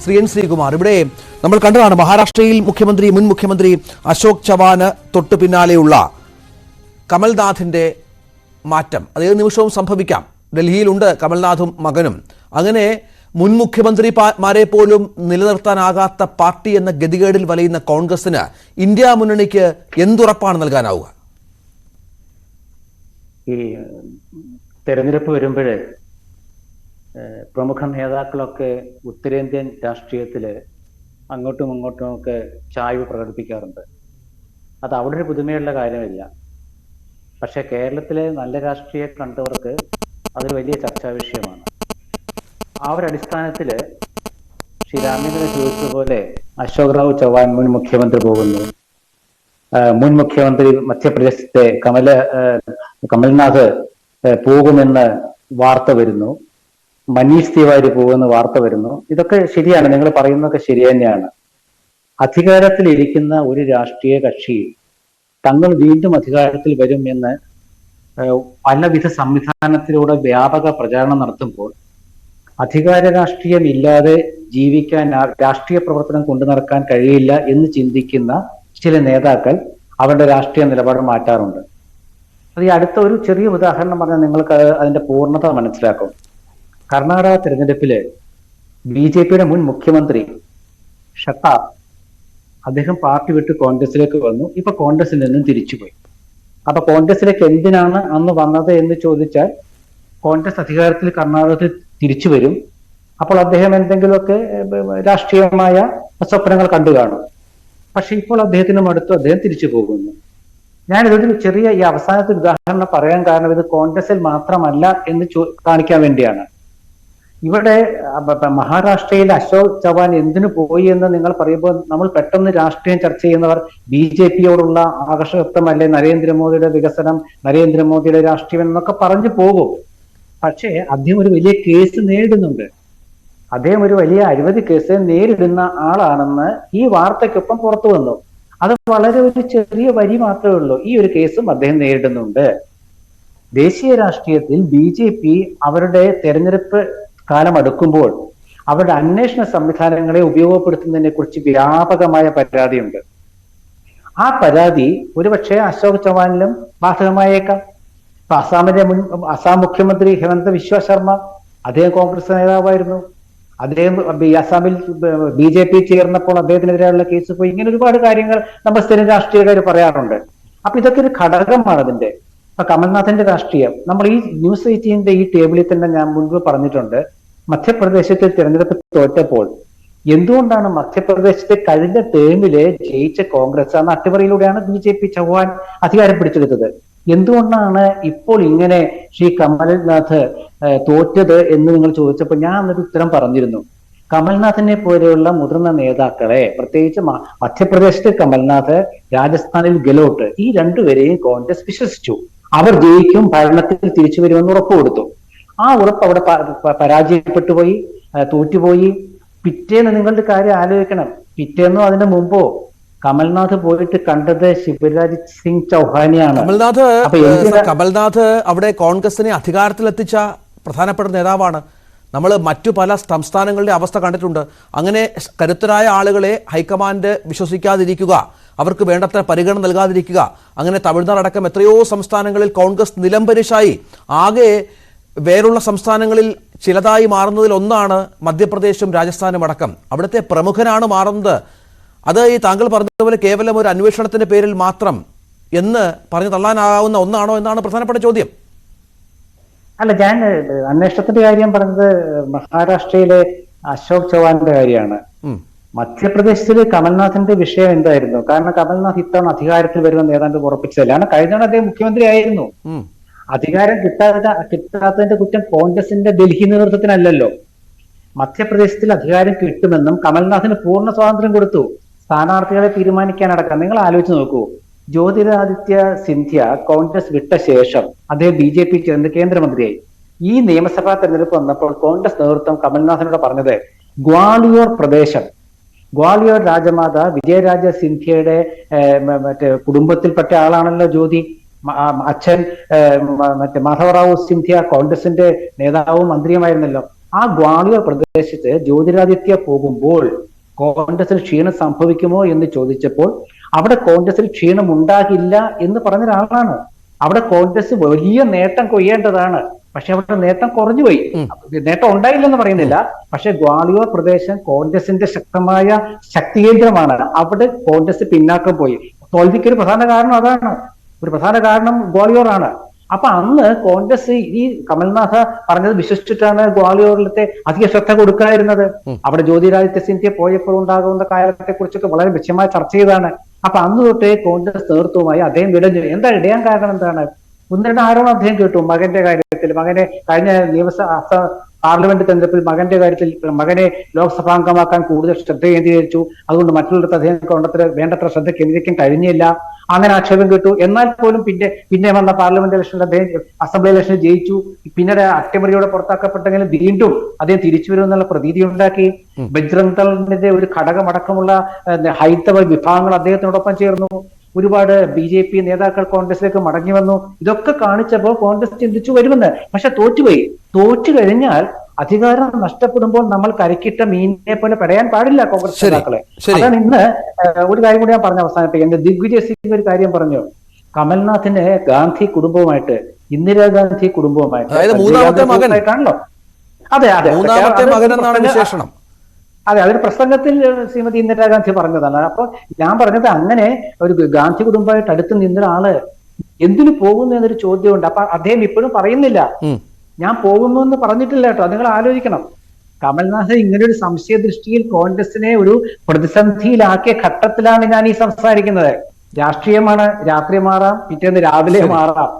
ശ്രീകുമാർ. ഇവിടെ നമ്മൾ കണ്ടതാണ് മഹാരാഷ്ട്രയിൽ മുൻ മുഖ്യമന്ത്രി അശോക് ചവാന് തൊട്ടു പിന്നാലെയുള്ള കമൽനാഥിന്റെ മാറ്റം അത് ഏത് നിമിഷവും സംഭവിക്കാം. ഡൽഹിയിലുണ്ട് കമൽനാഥും മകനും. അങ്ങനെ മുൻ മുഖ്യമന്ത്രിമാരെ പോലും നിലനിർത്താനാകാത്ത പാർട്ടി എന്ന ഗതികേടിൽ വലയുന്ന കോൺഗ്രസിന് ഇന്ത്യ മുന്നണിക്ക് എന്തുറപ്പാണ് നൽകാനാവുക? ഈ തെരഞ്ഞെടുപ്പ് വരുമ്പോഴേ പ്രമുഖ നേതാക്കളൊക്കെ ഉത്തരേന്ത്യൻ രാഷ്ട്രീയത്തിൽ അങ്ങോട്ടും ഇങ്ങോട്ടും ഒക്കെ ചായ്വ് പ്രകടിപ്പിക്കാറുണ്ട്. അത് അവിടെ ഒരു പുതുമയുള്ള കാര്യമില്ല. പക്ഷെ കേരളത്തിലെ നല്ല രാഷ്ട്രീയം കണ്ടവർക്ക് അതൊരു വലിയ ചർച്ചാ വിഷയമാണ്. ആ ഒരു അടിസ്ഥാനത്തിൽ ശ്രീ രാമേന്ദ്രൻ ചോദിച്ചതുപോലെ അശോക് റാവു ചവാൻ മുൻ മുഖ്യമന്ത്രി പോകുന്നു, മുൻ മുഖ്യമന്ത്രി മധ്യപ്രദേശത്തെ കമൽനാഥ് പോകുമെന്ന് വാർത്ത വരുന്നു, മനീഷ് തിവാരി പോകുമെന്ന് വാർത്ത വരുന്നു. ഇതൊക്കെ ശരിയാണ്, നിങ്ങൾ പറയുന്നതൊക്കെ ശരി തന്നെയാണ്. അധികാരത്തിലിരിക്കുന്ന ഒരു രാഷ്ട്രീയ കക്ഷി തങ്ങൾ വീണ്ടും അധികാരത്തിൽ വരും എന്ന് പലവിധ സംവിധാനത്തിലൂടെ വ്യാപക പ്രചാരണം നടത്തുമ്പോൾ അധികാര രാഷ്ട്രീയം ഇല്ലാതെ ജീവിക്കാൻ, രാഷ്ട്രീയ പ്രവർത്തനം കൊണ്ടു നടക്കാൻ കഴിയില്ല എന്ന് ചിന്തിക്കുന്ന ചില നേതാക്കൾ അവരുടെ രാഷ്ട്രീയ നിലപാട് മാറ്റാറുണ്ട്. അത് ഈ അടുത്ത ഒരു ചെറിയ ഉദാഹരണം പറഞ്ഞാൽ നിങ്ങൾക്ക് അതിന്റെ പൂർണ്ണത മനസ്സിലാക്കും. കർണാടക തെരഞ്ഞെടുപ്പില് BJPയുടെ മുൻ മുഖ്യമന്ത്രി ഷട്ടാർ അദ്ദേഹം പാർട്ടി വിട്ട് കോൺഗ്രസിലേക്ക് വന്നു. ഇപ്പൊ കോൺഗ്രസിൽ നിന്നും തിരിച്ചുപോയി. അപ്പൊ കോൺഗ്രസിലേക്ക് എന്തിനാണ് അന്ന് വന്നത് എന്ന് ചോദിച്ചാൽ കോൺഗ്രസ് അധികാരത്തിൽ കർണാടകത്തിൽ തിരിച്ചു വരും. അപ്പോൾ അദ്ദേഹം എന്തെങ്കിലുമൊക്കെ രാഷ്ട്രീയമായ സ്വപ്നങ്ങൾ കണ്ടു കാണും. പക്ഷെ ഇപ്പോൾ അദ്ദേഹത്തിന് മടുത്തു, അദ്ദേഹം തിരിച്ചു പോകുന്നു. ഞാനിതൊരു ചെറിയ ഈ അവസാനത്തെ ഉദാഹരണം പറയാൻ കാരണം ഇത് കോൺഗ്രസിൽ മാത്രമല്ല എന്ന് കാണിക്കാൻ വേണ്ടിയാണ്. ഇവിടെ മഹാരാഷ്ട്രയിൽ അശോക് ചവാൻ എന്തിനു പോയി എന്ന് നിങ്ങൾ പറയുമ്പോൾ നമ്മൾ പെട്ടെന്ന് രാഷ്ട്രീയം ചർച്ച ചെയ്യുന്നവർ BJPയോടുള്ള ആകർഷകത്വമല്ലേ, നരേന്ദ്രമോദിയുടെ വികസനം, നരേന്ദ്രമോദിയുടെ രാഷ്ട്രീയം എന്നൊക്കെ പറഞ്ഞു പോകും. പക്ഷേ അദ്ദേഹം ഒരു വലിയ കേസ് നേരിടുന്നുണ്ട്. അദ്ദേഹം ഒരു വലിയ അഴിമതി കേസ് നേരിടുന്ന ആളാണെന്ന് ഈ വാർത്തയ്ക്കൊപ്പം പുറത്തു വന്നു. അത് വളരെ ഒരു ചെറിയ വരി മാത്രമേ ഉള്ളൂ. ഈ ഒരു കേസും അദ്ദേഹം നേരിടുന്നുണ്ട്. ദേശീയ രാഷ്ട്രീയത്തിൽ BJP അവരുടെ തെരഞ്ഞെടുപ്പ് കാലം അടുക്കുമ്പോൾ അവരുടെ അന്വേഷണ സംവിധാനങ്ങളെ ഉപയോഗപ്പെടുത്തുന്നതിനെ കുറിച്ച് വ്യാപകമായ പരാതിയുണ്ട്. ആ പരാതി ഒരുപക്ഷെ അശോക് ചവാനിലും ബാധകമായേക്കാം. ഇപ്പൊ അസാം മുഖ്യമന്ത്രി ഹിമന്ത ബിശ്വ ശർമ്മ, അദ്ദേഹം കോൺഗ്രസ് നേതാവായിരുന്നു. അദ്ദേഹം അസാമിൽ BJP ചേർന്നപ്പോൾ അദ്ദേഹത്തിനെതിരെയുള്ള കേസ് പോയി. ഇങ്ങനെ ഒരുപാട് കാര്യങ്ങൾ നമ്മൾ സ്ഥിരം രാഷ്ട്രീയക്കാർ പറയാറുണ്ട്. അപ്പൊ ഇതൊക്കെ ഒരു ഘടകമാണ് അതിന്റെ. ഇപ്പൊ കമൽനാഥന്റെ രാഷ്ട്രീയം നമ്മൾ ഈ ന്യൂസ് 18ന്റെ ഈ ടേബിളിൽ തന്നെ ഞാൻ മുൻപ് പറഞ്ഞിട്ടുണ്ട്. മധ്യപ്രദേശത്തിൽ തിരഞ്ഞെടുപ്പ് തോറ്റപ്പോൾ എന്തുകൊണ്ടാണ് മധ്യപ്രദേശത്തെ കഴിഞ്ഞ ടേമില് ജയിച്ച കോൺഗ്രസ് എന്ന അട്ടിമറിയിലൂടെയാണ് BJP ചവാൻ അധികാരം പിടിച്ചെടുത്തത്. എന്തുകൊണ്ടാണ് ഇപ്പോൾ ഇങ്ങനെ ശ്രീ കമൽനാഥ് തോറ്റത് എന്ന് നിങ്ങൾ ചോദിച്ചപ്പോൾ ഞാൻ എന്നൊരു ഉത്തരം പറഞ്ഞിരുന്നു. കമൽനാഥിനെ പോലെയുള്ള മുതിർന്ന നേതാക്കളെ, പ്രത്യേകിച്ച് മധ്യപ്രദേശത്തെ കമൽനാഥ്, രാജസ്ഥാനിൽ ഗെലോട്ട്, ഈ രണ്ടുപേരെയും കോൺഗ്രസ് വിശ്വസിച്ചു. അവർ ജയിക്കും, ഭരണത്തിൽ തിരിച്ചു വരുമെന്ന് ഉറപ്പ് കൊടുത്തു. ആ ഉറപ്പ് അവിടെ പരാജയപ്പെട്ടുപോയി, തോറ്റുപോയി. പിറ്റേന്ന് നിങ്ങളുടെ കാര്യം ആലോചിക്കണം. പിറ്റേന്നോ അതിന്റെ മുമ്പോ കമൽനാഥ് പോയിട്ട് കണ്ടത് ശിവരാജ് സിംഗ് ചൗഹാനെയാണ്. കമൽനാഥ് അവിടെ കോൺഗ്രസിനെ അധികാരത്തിലെത്തിച്ച പ്രധാനപ്പെട്ട നേതാവാണ്. നമ്മൾ മറ്റു പല സംസ്ഥാനങ്ങളുടെ അവസ്ഥ കണ്ടിട്ടുണ്ട്. അങ്ങനെ കരുത്തരായ ആളുകളെ ഹൈക്കമാൻഡ് വിശ്വസിക്കാതിരിക്കുക, അവർക്ക് വേണ്ടത്ര പരിഗണന നൽകാതിരിക്കുക. അങ്ങനെ തമിഴ്നാട് അടക്കം എത്രയോ സംസ്ഥാനങ്ങളിൽ കോൺഗ്രസ് നിലംപരിശായി. ആകെ വേറുള്ള സംസ്ഥാനങ്ങളിൽ ചിലതായി മാറുന്നതിൽ ഒന്നാണ് മധ്യപ്രദേശും രാജസ്ഥാനും അടക്കം. അവിടുത്തെ പ്രമുഖനാണ് മാറുന്നത്. അത് ഈ താങ്കൾ പറഞ്ഞതുപോലെ കേവലം ഒരു അന്വേഷണത്തിന്റെ പേരിൽ മാത്രം എന്ന് പറഞ്ഞു തള്ളാനാവുന്ന ഒന്നാണോ എന്നാണ് പ്രധാനപ്പെട്ട ചോദ്യം. അല്ല, ഞാൻ അന്വേഷണത്തിന്റെ കാര്യം പറഞ്ഞത് മഹാരാഷ്ട്രയിലെ അശോക് ചവാന്റെ കാര്യമാണ്. മധ്യപ്രദേശിലെ കമൽനാഥിന്റെ വിഷയം എന്തായിരുന്നു? കാരണം കമൽനാഥ് ഇത്തവണ അധികാരത്തിൽ വരുമെന്ന് ഏതാണ്ട് ഉറപ്പിച്ചതല്ലാണ്. കഴിഞ്ഞ അദ്ദേഹം മുഖ്യമന്ത്രി ആയിരുന്നു. അധികാരം കിട്ടാത്തതിന്റെ കുറ്റം കോൺഗ്രസിന്റെ ഡൽഹി നേതൃത്വത്തിനല്ലല്ലോ. മധ്യപ്രദേശത്തിൽ അധികാരം കിട്ടുമെന്നും കമൽനാഥിന് പൂർണ്ണ സ്വാതന്ത്ര്യം കൊടുത്തു, സ്ഥാനാർത്ഥികളെ തീരുമാനിക്കാനടക്കം. നിങ്ങൾ ആലോചിച്ച് നോക്കൂ, ജ്യോതിരാദിത്യ സിന്ധ്യ കോൺഗ്രസ് വിട്ട ശേഷം അദ്ദേഹം BJP ചേർന്ന് കേന്ദ്രമന്ത്രിയായി. ഈ നിയമസഭാ തെരഞ്ഞെടുപ്പ് വന്നപ്പോൾ കോൺഗ്രസ് നേതൃത്വം കമൽനാഥിനോട് പറഞ്ഞത് ഗ്വാളിയോർ പ്രദേശം, ഗ്വാളിയോർ രാജമാത വിജയരാജ സിന്ധ്യയുടെ കുടുംബത്തിൽപ്പെട്ട ആളാണല്ലോ ജ്യോതി. അച്ഛൻ മാധവറാവു സിന്ധ്യ കോൺഗ്രസിന്റെ നേതാവും മന്ത്രിയുമായിരുന്നല്ലോ. ആ ഗ്വാളിയർ പ്രദേശത്ത് ജ്യോതിരാദിത്യ പോകുമ്പോൾ കോൺഗ്രസിൽ ക്ഷീണം സംഭവിക്കുമോ എന്ന് ചോദിച്ചപ്പോൾ അവിടെ കോൺഗ്രസിൽ ക്ഷീണം ഉണ്ടാകില്ല എന്ന് പറഞ്ഞ ഒരാളാണ്. അവിടെ കോൺഗ്രസ് വലിയ നേട്ടം കൊയ്യേണ്ടതാണ്, പക്ഷെ അവിടെ നേട്ടം കുറഞ്ഞുപോയി. നേട്ടം ഉണ്ടായില്ലെന്ന് പറയുന്നില്ല, പക്ഷെ ഗ്വാളിയോർ പ്രദേശം കോൺഗ്രസിന്റെ ശക്തമായ ശക്തി കേന്ദ്രമാണ്. അവിടെ കോൺഗ്രസ് പിന്നാക്കം പോയി. തോൽവിക്ക് ഒരു പ്രധാന കാരണം അതാണ്. ഒരു പ്രധാന കാരണം ഗ്വാളിയോർ ആണ്. അപ്പൊ അന്ന് കോൺഗ്രസ് ഈ കമൽനാഥ് പറഞ്ഞത് വിശ്വസിച്ചിട്ടാണ് ഗ്വാളിയോറിലത്തെ അധിക ശ്രദ്ധ കൊടുക്കാതിരുന്നത്. അവിടെ ജ്യോതിരാദിത്യ സിന്ധ്യ പോയപ്പോൾ ഉണ്ടാകുന്ന കാലത്തെ കുറിച്ചൊക്കെ വളരെ വിശദമായി ചർച്ച ചെയ്താണ്. അപ്പൊ അന്ന് തൊട്ടേ കോൺഗ്രസ് നേതൃത്വമായി അദ്ദേഹം ഇടഞ്ഞു. എന്താ ഇടയാൻ കാരണം എന്താണ്? ഒന്ന് രണ്ട് ആരോപണം അദ്ദേഹം കേട്ടു. മകന്റെ കാര്യത്തിൽ, മകനെ കഴിഞ്ഞ പാർലമെന്റ് തെരഞ്ഞെടുപ്പിൽ മകന്റെ കാര്യത്തിൽ മകനെ ലോക്സഭാംഗമാക്കാൻ കൂടുതൽ ശ്രദ്ധ കേന്ദ്രീകരിച്ചു. അതുകൊണ്ട് മറ്റുള്ളിടത്ത് അദ്ദേഹം വേണ്ടത്ര ശ്രദ്ധ കേന്ദ്രീകരിക്കാൻ കഴിഞ്ഞില്ല. അങ്ങനെ ആക്ഷേപം കേട്ടു. എന്നാൽ പോലും പിന്നെ വന്ന പാർലമെന്റ് ഇലക്ഷനിൽ അദ്ദേഹം അസംബ്ലി ഇലക്ഷനിൽ ജയിച്ചു. പിന്നീട് അട്ടിമറിയോടെ പുറത്താക്കപ്പെട്ടെങ്കിലും വീണ്ടും അദ്ദേഹം തിരിച്ചു വരുമെന്നുള്ള പ്രതീതി ഉണ്ടാക്കി. ബജ്രംഗ് ദളിന്റെ ഒരു ഘടകമടക്കമുള്ള ഹൈന്ദവ വിഭാഗങ്ങൾ അദ്ദേഹത്തിനോടൊപ്പം ചേർന്നു. ഒരുപാട് BJP നേതാക്കൾ കോൺഗ്രസിലേക്ക് മടങ്ങി വന്നു. ഇതൊക്കെ കാണിച്ചപ്പോൾ കോൺഗ്രസ് ചിന്തിച്ചു വരുമെന്ന്. പക്ഷെ തോറ്റുപോയി. തോറ്റു കഴിഞ്ഞാൽ അധികാരം നഷ്ടപ്പെടുമ്പോൾ നമ്മൾ കരക്കിട്ട മീനിനെ പോലെ പെടയാൻ പാടില്ല കോൺഗ്രസ് നേതാക്കളെ. അതാണ് ഇന്ന് ഒരു കാര്യം കൂടി ഞാൻ പറഞ്ഞ അവസാനിപ്പിക്കുന്നത്. ദിഗ്വിജയ് സിംഗ് ഒരു കാര്യം പറഞ്ഞു. കമൽനാഥിന് ഗാന്ധി കുടുംബവുമായിട്ട്, ഇന്ദിരാഗാന്ധി കുടുംബവുമായിട്ടാണല്ലോ. അതെ അതെ അതെ, അതൊരു പ്രസംഗത്തിൽ ശ്രീമതി ഇന്ദിരാഗാന്ധി പറഞ്ഞതാണ്. അപ്പൊ ഞാൻ പറഞ്ഞത്, അങ്ങനെ ഒരു ഗാന്ധി കുടുംബമായിട്ട് അടുത്ത് നിന്നൊരു ആള് എന്തിനു പോകുന്നു എന്നൊരു ചോദ്യമുണ്ട്. അപ്പൊ അദ്ദേഹം ഇപ്പോഴും പറയുന്നില്ല ഞാൻ പോകുന്നു എന്ന് പറഞ്ഞിട്ടില്ല കേട്ടോ. നിങ്ങൾ ആലോചിക്കണം, കമൽനാഥ് ഇങ്ങനെ ഒരു സംശയദൃഷ്ടിയിൽ കോൺഗ്രസിനെ ഒരു പ്രതിസന്ധിയിലാക്കിയ ഘട്ടത്തിലാണ് ഞാൻ ഈ സംസാരിക്കുന്നത്. രാഷ്ട്രീയമാണ്, രാത്രി മാറാം, പിറ്റേന്ന് രാവിലെ മാറാം.